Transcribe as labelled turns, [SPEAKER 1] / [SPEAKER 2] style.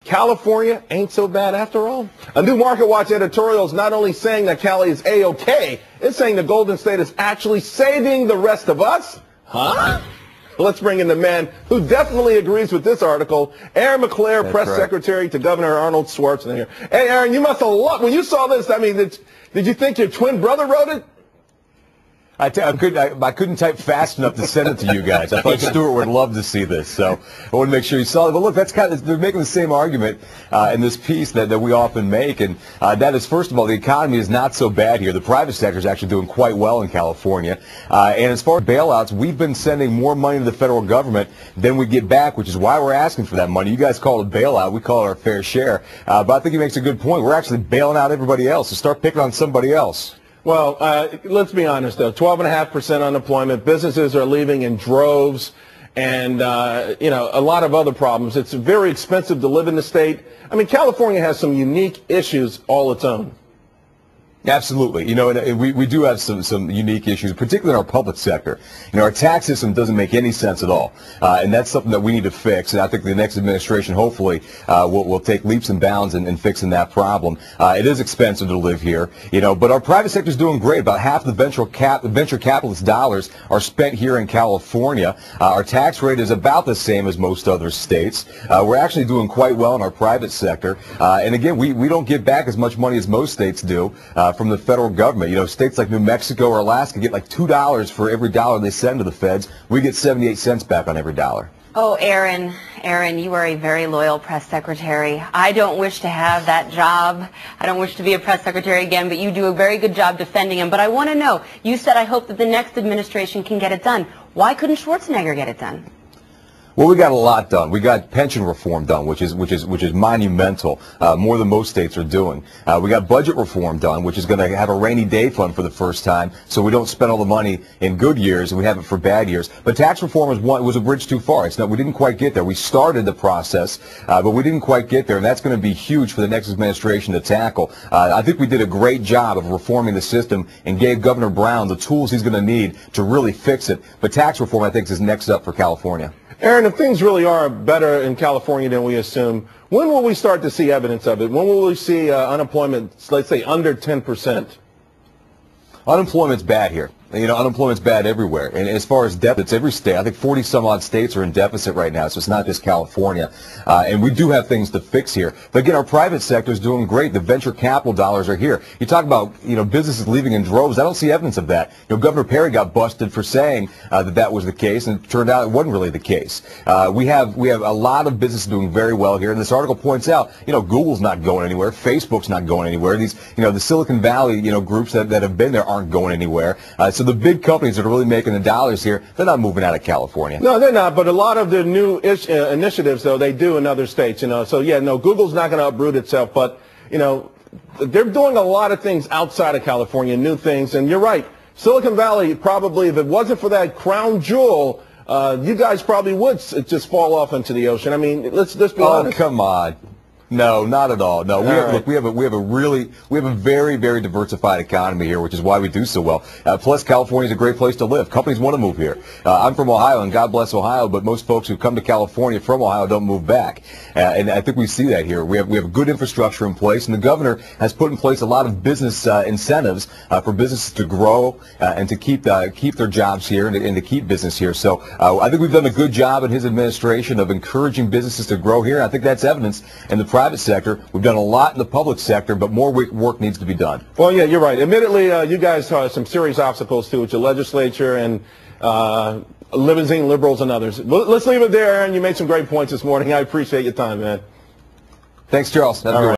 [SPEAKER 1] California ain't so bad after all. A new Market Watch editorial is not only saying that Cali is A-OK, it's saying the Golden State is actually saving the rest of us. Huh? Let's bring in the man who definitely agrees with this article, Aaron McLear, press secretary to Governor Arnold Schwarzenegger. Hey, Aaron, you must have loved, when you saw this, I mean, did you think your twin brother wrote it?
[SPEAKER 2] I couldn't type fast enough to send it to you guys. I thought Stuart would love to see this, so I want to make sure you saw it. But look, that's they're making the same argument in this piece that we often make, and that is, first of all, the economy is not so bad here. The private sector is actually doing quite well in California. And as far as bailouts, we've been sending more money to the federal government than we get back, which is why we're asking for that money. You guys call it a bailout. We call it our fair share. But I think he makes a good point. We're actually bailing out everybody else, so start picking on somebody else.
[SPEAKER 1] Well, let's be honest, though. 12.5% unemployment. Businesses are leaving in droves, and, you know, a lot of other problems. It's very expensive to live in the state. I mean, California has some unique issues all its own.
[SPEAKER 2] Absolutely. You know, and we do have some unique issues, particularly in our public sector. You know, our tax system doesn't make any sense at all, and that's something that we need to fix. And I think the next administration, hopefully, will take leaps and bounds in fixing that problem. It is expensive to live here, you know, but our private sector is doing great. About half the venture capitalist dollars are spent here in California. Our tax rate is about the same as most other states. We're actually doing quite well in our private sector, and again, we don't get back as much money as most states do from the federal government. You know, states like New Mexico or Alaska get like $2 for every dollar they send to the feds. We get 78 cents back on every dollar.
[SPEAKER 3] Oh, Aaron, you are a very loyal press secretary. I don't wish to have that job. I don't wish to be a press secretary again, but you do a very good job defending him. But I want to know, you said I hope that the next administration can get it done. Why couldn't Schwarzenegger get it done?
[SPEAKER 2] Well, we got a lot done. We got pension reform done, which is monumental, more than most states are doing. We got budget reform done, which is going to have a rainy day fund for the first time, so we don't spend all the money in good years and we have it for bad years. But tax reform was a bridge too far. We didn't quite get there. We started the process, but we didn't quite get there, and that's going to be huge for the next administration to tackle. I think we did a great job of reforming the system and gave Governor Brown the tools he's going to need to really fix it. But tax reform, I think, is next up for California.
[SPEAKER 1] Aaron, if things really are better in California than we assume, when will we start to see evidence of it? When will we see unemployment, let's say, under 10%?
[SPEAKER 2] Unemployment's bad here. You know, unemployment's bad everywhere. And as far as deficits, every state, I think 40-some-odd states are in deficit right now, so it's not just California. And we do have things to fix here. But again, our private sector is doing great. The venture capital dollars are here. You talk about, you know, businesses leaving in droves. I don't see evidence of that. You know, Governor Perry got busted for saying that was the case, and it turned out it wasn't really the case. We have a lot of businesses doing very well here, and this article points out, you know, Google's not going anywhere. Facebook's not going anywhere. These, you know, the Silicon Valley, you know, groups that have been there aren't going anywhere. So the big companies that are really making the dollars here, they're not moving out of California.
[SPEAKER 1] No, they're not. But a lot of the new initiatives, though, they do in other states. You know, so yeah, no, Google's not going to uproot itself. But you know, they're doing a lot of things outside of California, new things. And you're right, Silicon Valley probably, if it wasn't for that crown jewel, you guys probably would just fall off into the ocean. I mean, let's be honest.
[SPEAKER 2] Oh, come on. No, not at all. No, look, we have a very, very diversified economy here, which is why we do so well. Plus, California is a great place to live. Companies want to move here. I'm from Ohio, and God bless Ohio, but most folks who come to California from Ohio don't move back. And I think we see that here. We have good infrastructure in place, and the governor has put in place a lot of business incentives for businesses to grow and to keep their jobs here and to keep business here. So I think we've done a good job in his administration of encouraging businesses to grow here. I think that's evidence in the private sector. We've done a lot in the public sector, but more work needs to be done.
[SPEAKER 1] Well, yeah, you're right. Admittedly, you guys have some serious obstacles too with your legislature and limousine liberals and others. Let's leave it there, Aaron. You made some great points this morning. I appreciate your time, man.
[SPEAKER 2] Thanks, Charles. Have a good one.